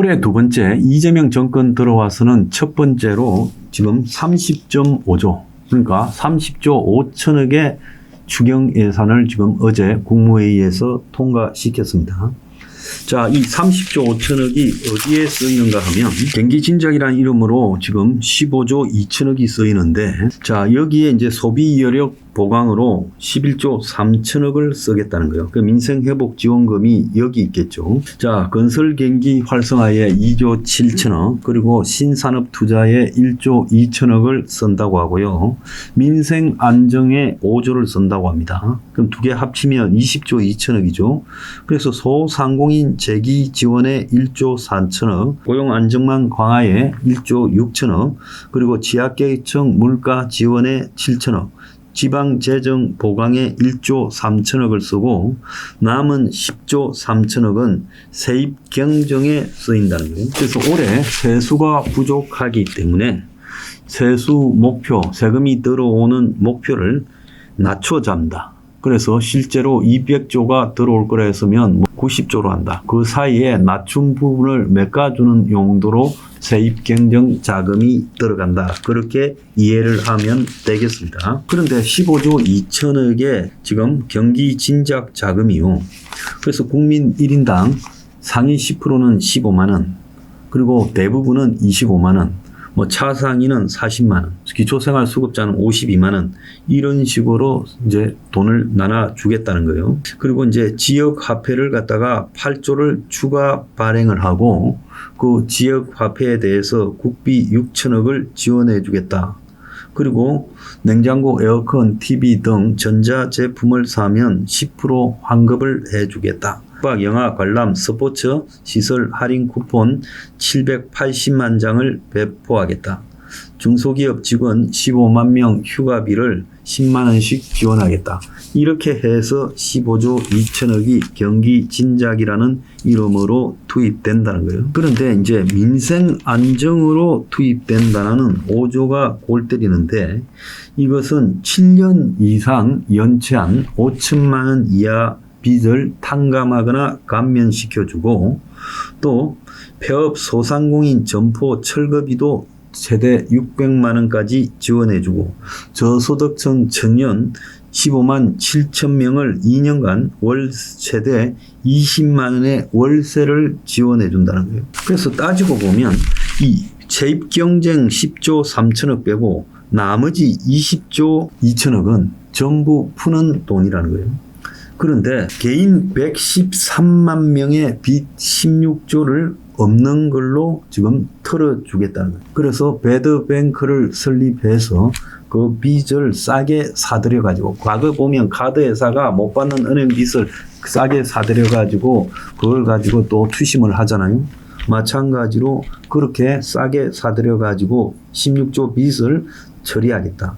올해 두 번째 이재명 정권 들어와서는 첫 번째로 지금 30.5조, 그러니까 30조 5천억의 추경 예산을 지금 어제 국무회의에서 통과시켰습니다. 자, 이 30조 5천억이 어디에 쓰이는가 하면 경기 진작이라는 이름으로 지금 15조 2천억이 쓰이는데, 자, 여기에 이제 소비 여력 보강으로 11조 3천억을 쓰겠다는 거예요. 그 민생회복 지원금이 여기 있겠죠. 자, 건설 경기 활성화에 2조 7천억, 그리고 신산업 투자에 1조 2천억을 쓴다고 하고요. 민생 안정에 5조를 쓴다고 합니다. 그럼 두 개 합치면 20조 2천억이죠. 그래서 소상공인 재기 지원에 1조 4천억, 고용 안정망 강화에 1조 6천억, 그리고 지하계층 물가 지원에 7천억, 지방재정 보강에 1조 3천억을 쓰고 남은 10조 3천억은 세입 경정에 쓰인다는 거예요. 그래서 올해 세수가 부족하기 때문에 세수 목표, 세금이 들어오는 목표를 낮춰 잡는다. 그래서 실제로 200조가 들어올 거라 했으면 90조로 한다. 그 사이에 낮춘 부분을 메꿔주는 용도로 세입 경정 자금이 들어간다. 그렇게 이해를 하면 되겠습니다. 그런데 15조 2천억의 지금 경기 진작 자금이요. 그래서 국민 1인당 상위 10%는 15만 원, 그리고 대부분은 25만 원, 뭐 차상위는 40만 원, 기초생활수급자는 52만 원, 이런 식으로 이제 돈을 나눠 주겠다는 거예요. 그리고 이제 지역 화폐를 갖다가 8조를 추가 발행을 하고 그 지역 화폐에 대해서 국비 6천억을 지원해 주겠다. 그리고 냉장고, 에어컨, TV 등 전자제품을 사면 10% 환급을 해 주겠다. 숙박, 영화, 관람, 스포츠, 시설 할인 쿠폰 780만 장을 배포하겠다. 중소기업 직원 15만 명 휴가비를 10만 원씩 지원하겠다. 이렇게 해서 15조 2천억이 경기 진작이라는 이름으로 투입된다는 거예요. 그런데 이제 민생 안정으로 투입된다는 5조가 골 때리는데, 이것은 7년 이상 연체한 5천만 원 이하 빚을 탕감하거나 감면시켜주고, 또 폐업 소상공인 점포 철거비도 최대 600만 원까지 지원해주고, 저소득층 청년 15만 7천 명을 2년간 월 최대 20만 원의 월세를 지원해준다는 거예요. 그래서 따지고 보면 이 세입경쟁 10조 3천억 빼고 나머지 20조 2천억은 전부 푸는 돈이라는 거예요. 그런데 개인 113만 명의 빚 16조를 없는 걸로 지금 털어주겠다는 거예요. 그래서 배드뱅크를 설립해서 그 빚을 싸게 사들여가지고, 과거 보면 카드회사가 못 받는 은행 빚을 싸게 사들여가지고 그걸 가지고 또 추심을 하잖아요. 마찬가지로 그렇게 싸게 사들여가지고 16조 빚을 처리하겠다.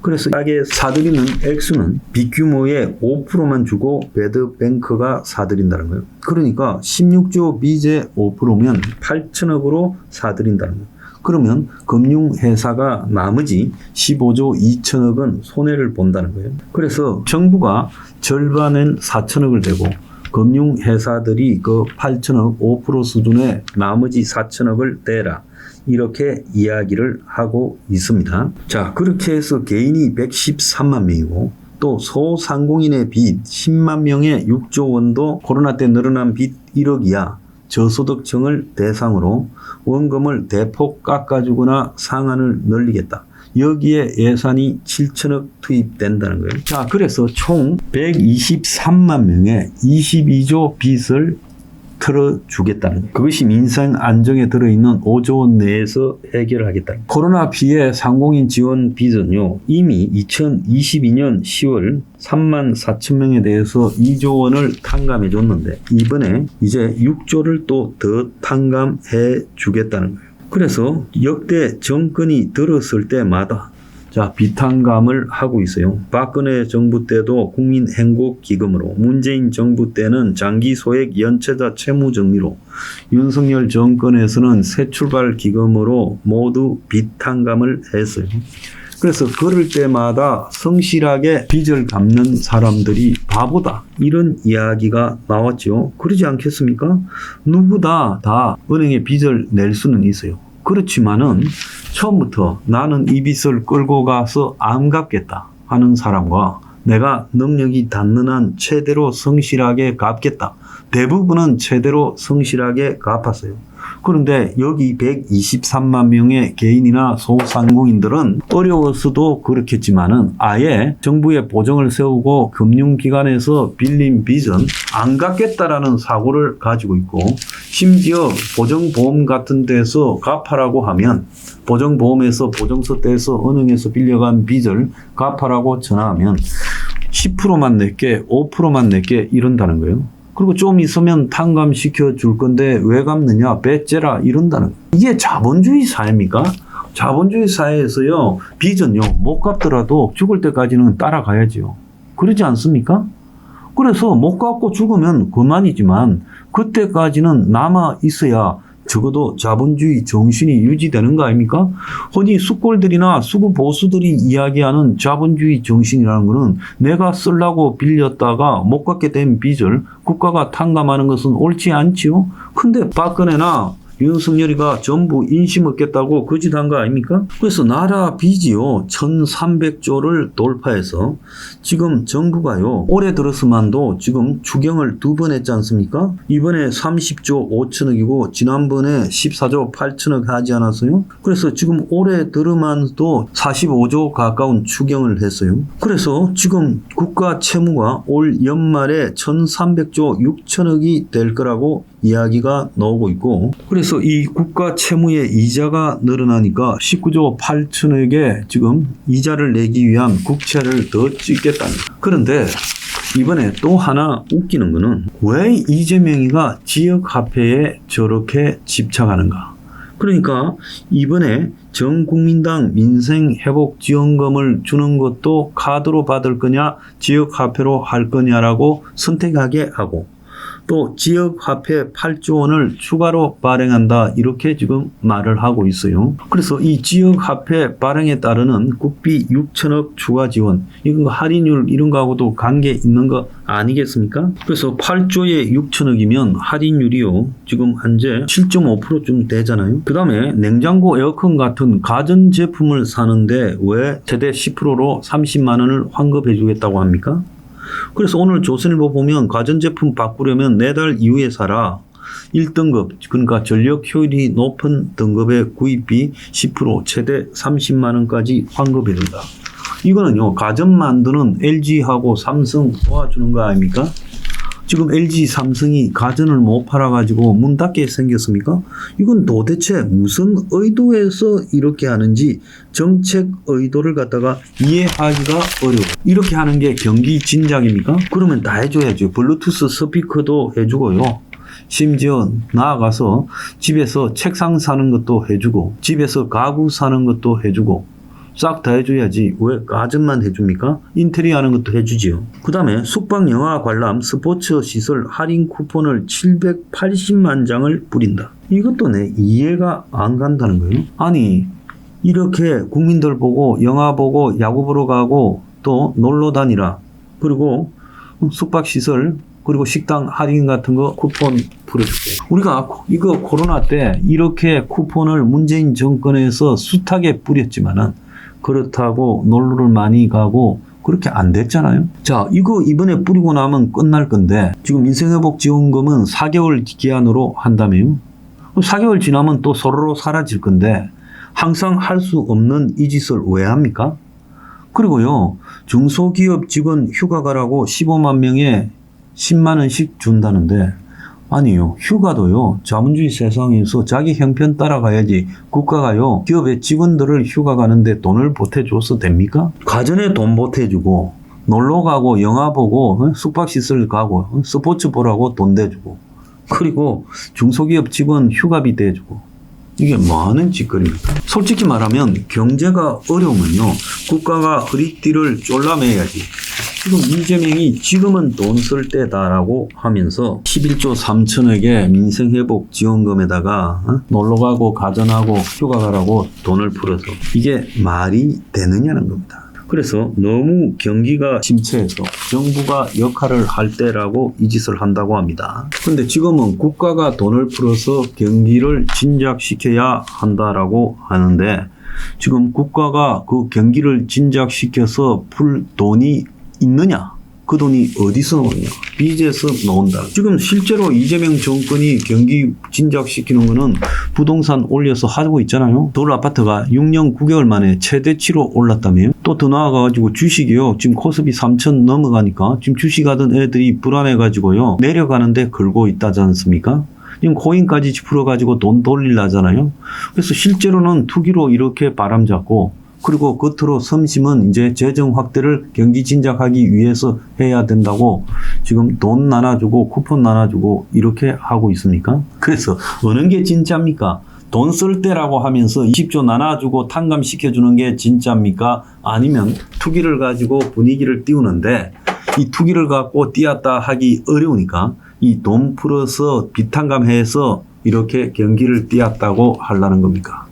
그래서 싸게 사들이는 액수는 빚규모의 5%만 주고 배드뱅크가 사들인다는 거예요. 그러니까 16조 빚의 5%면 8천억으로 사들인다는 거예요. 그러면 금융회사가 나머지 15조 2천억은 손해를 본다는 거예요. 그래서 정부가 절반은 4천억을 대고 금융회사들이 그 8천억 5% 수준의 나머지 4천억을 대라, 이렇게 이야기를 하고 있습니다. 자, 그렇게 해서 개인이 113만 명이고 또 소상공인의 빚 10만 명의 6조 원도 코로나 때 늘어난 빚 1억 이하 저소득층을 대상으로 원금을 대폭 깎아주거나 상한을 늘리겠다. 여기에 예산이 7천억 투입된다는 거예요. 자, 그래서 총 123만 명의 22조 빚을 털어주겠다는 거예요. 그것이 민생 안정에 들어있는 5조 원 내에서 해결하겠다. 코로나 피해 상공인 지원 빚은요, 이미 2022년 10월 3만 4천 명에 대해서 2조 원을 탕감해 줬는데 이번에 이제 6조를 또 더 탕감해 주겠다는 거예요. 그래서 역대 정권이 들었을 때마다 자, 비탕감을 하고 있어요. 박근혜 정부 때도 국민행복기금으로, 문재인 정부 때는 장기소액 연체자 채무정리로, 윤석열 정권에서는 새출발기금으로 모두 비탕감을 했어요. 그래서 그럴 때마다 성실하게 빚을 갚는 사람들이 바보다. 이런 이야기가 나왔죠. 그러지 않겠습니까? 누구다 다 은행에 빚을 낼 수는 있어요. 그렇지만은 처음부터 나는 이 빚을 끌고 가서 안 갚겠다 하는 사람과 내가 능력이 닿는 한 최대로 성실하게 갚겠다. 대부분은 최대로 성실하게 갚았어요. 그런데 여기 123만 명의 개인이나 소상공인들은 어려워서도 그렇겠지만은 아예 정부의 보정을 세우고 금융기관에서 빌린 빚은 안 갚겠다라는 사고를 가지고 있고, 심지어 보정보험 같은 데서 갚아라고 하면 보정보험에서 보정서 떼서 은행에서 빌려간 빚을 갚아라고 전화하면 10%만 낼게, 5%만 낼게 이런다는 거예요. 그리고 좀 있으면 탕감시켜 줄 건데 왜 갚느냐, 배째라 이런다는 거예요. 이게 자본주의 사회입니까? 자본주의 사회에서요, 빚은요 못 갚더라도 죽을 때까지는 따라가야지요. 그러지 않습니까? 그래서 못 갚고 죽으면 그만이지만 그때까지는 남아 있어야 적어도 자본주의 정신이 유지되는 거 아닙니까? 흔히 숙골들이나 수구 보수들이 이야기하는 자본주의 정신이라는 것은 내가 쓰려고 빌렸다가 못 갚게 된 빚을 국가가 탕감하는 것은 옳지 않지요. 근데 박근혜나 윤석열이가 전부 인심 얻겠다고 거짓한 거 아닙니까? 그래서 나라 빚이요 1300조를 돌파해서 지금 정부가요 올해 들어서만도 지금 추경을 2번 했지 않습니까? 이번에 30조 5천억이고 지난번에 14조 8천억 하지 않았어요? 그래서 지금 올해 들어만도 45조 가까운 추경을 했어요. 그래서 지금 국가 채무가 올 연말에 1300조 6천억이 될 거라고 이야기가 나오고 있고, 그래서 이 국가 채무의 이자가 늘어나니까 19조 8천억에 지금 이자를 내기 위한 국채를 더 찍겠다는 거예요. 그런데 이번에 또 하나 웃기는 거는 왜 이재명이가 지역화폐에 저렇게 집착하는가. 그러니까 이번에 전국민당 민생회복지원금을 주는 것도 카드로 받을 거냐 지역화폐로 할 거냐라고 선택하게 하고, 또 지역화폐 8조 원을 추가로 발행한다 이렇게 지금 말을 하고 있어요. 그래서 이 지역화폐 발행에 따르는 국비 6천억 추가 지원, 이거 할인율 이런 거하고도 관계 있는 거 아니겠습니까? 그래서 8조에 6천억이면 할인율이요 지금 현재 7.5%쯤 되잖아요. 그 다음에 냉장고, 에어컨 같은 가전제품을 사는데 왜 최대 10%로 30만 원을 환급해 주겠다고 합니까? 그래서 오늘 조선일보 보면 가전제품 바꾸려면 4달 이후에 사라. 1등급, 그러니까 전력 효율이 높은 등급의 구입비 10% 최대 30만 원까지 환급해 준다. 이거는요 가전 만드는 LG하고 삼성 도와주는 거 아닙니까? 지금 LG, 삼성이 가전을 못 팔아가지고 문 닫게 생겼습니까? 이건 도대체 무슨 의도에서 이렇게 하는지 정책 의도를 갖다가 이해하기가 어려워. 이렇게 하는 게 경기 진작입니까? 그러면 다 해줘야죠. 블루투스 스피커도 해주고요. 심지어 나아가서 집에서 책상 사는 것도 해주고 집에서 가구 사는 것도 해주고 싹 다 해줘야지 왜 가전만 해줍니까? 인테리어 하는 것도 해주지요. 그 다음에 숙박, 영화, 관람, 스포츠 시설 할인 쿠폰을 780만 장을 뿌린다. 이것도 내 이해가 안 간다는 거예요. 아니 이렇게 국민들 보고 영화 보고 야구 보러 가고 또 놀러 다니라. 그리고 숙박시설 그리고 식당 할인 같은 거 쿠폰 풀어줄게. 우리가 이거 코로나 때 이렇게 쿠폰을 문재인 정권에서 숱하게 뿌렸지만은 그렇다고 놀러를 많이 가고 그렇게 안 됐잖아요. 자, 이거 이번에 뿌리고 나면 끝날 건데 지금 민생회복지원금은 4개월 기한으로 한다며요. 4개월 지나면 또 서로로 사라질 건데 항상 할 수 없는 이 짓을 왜 합니까? 그리고요 중소기업 직원 휴가 가라고 15만 명에 10만 원씩 준다는데 아니요. 휴가도요. 자본주의 세상에서 자기 형편 따라가야지 국가가요. 기업의 직원들을 휴가 가는데 돈을 보태줘서 됩니까? 가전에 돈 보태주고 놀러 가고 영화 보고 숙박시설 가고 스포츠 보라고 돈 대주고 그리고 중소기업 직원 휴가비 대주고 이게 뭐하는 짓거리입니까? 솔직히 말하면 경제가 어려우면요. 국가가 허리띠를 졸라매야지. 지금 이재명이 지금은 돈 쓸 때다라고 하면서 11조 3천억의 민생회복 지원금에다가 놀러가고 가전하고 휴가 가라고 돈을 풀어서 이게 말이 되느냐는 겁니다. 그래서 너무 경기가 침체해서 정부가 역할을 할 때라고 이 짓을 한다고 합니다. 그런데 지금은 국가가 돈을 풀어서 경기를 진작시켜야 한다라고 하는데 지금 국가가 그 경기를 진작시켜서 풀 돈이 있느냐? 그 돈이 어디서 나오냐? 빚에서 나온다. 지금 실제로 이재명 정권이 경기 진작시키는 거는 부동산 올려서 하고 있잖아요. 서울 아파트가 6년 9개월 만에 최대치로 올랐다며요. 또 더 나아가가지고 주식이요. 지금 코스피 3천 넘어가니까 지금 주식하던 애들이 불안해가지고요. 내려가는데 걸고 있다지 않습니까? 지금 코인까지 풀어가지고 돈 돌리려잖아요. 그래서 실제로는 투기로 이렇게 바람잡고 그리고 겉으로 섬심은 이제 재정 확대를 경기 진작하기 위해서 해야 된다고 지금 돈 나눠주고 쿠폰 나눠주고 이렇게 하고 있습니까? 그래서 어느 게 진짜입니까? 돈 쓸 때라고 하면서 20조 나눠주고 탕감시켜주는 게 진짜입니까? 아니면 투기를 가지고 분위기를 띄우는데 이 투기를 갖고 띄었다 하기 어려우니까 이 돈 풀어서 빚탕감해서 이렇게 경기를 띄었다고 하려는 겁니까?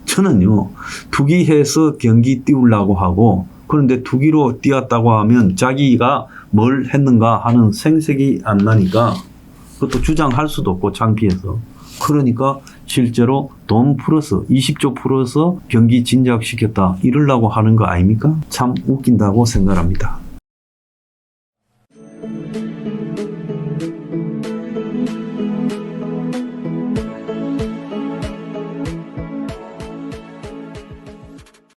저는요, 투기해서 경기 띄우려고 하고, 그런데 투기로 띄었다고 하면 자기가 뭘 했는가 하는 생색이 안 나니까 그것도 주장할 수도 없고 창피해서. 그러니까 실제로 돈 풀어서 20조 풀어서 경기 진작시켰다 이러려고 하는 거 아닙니까? 참 웃긴다고 생각합니다.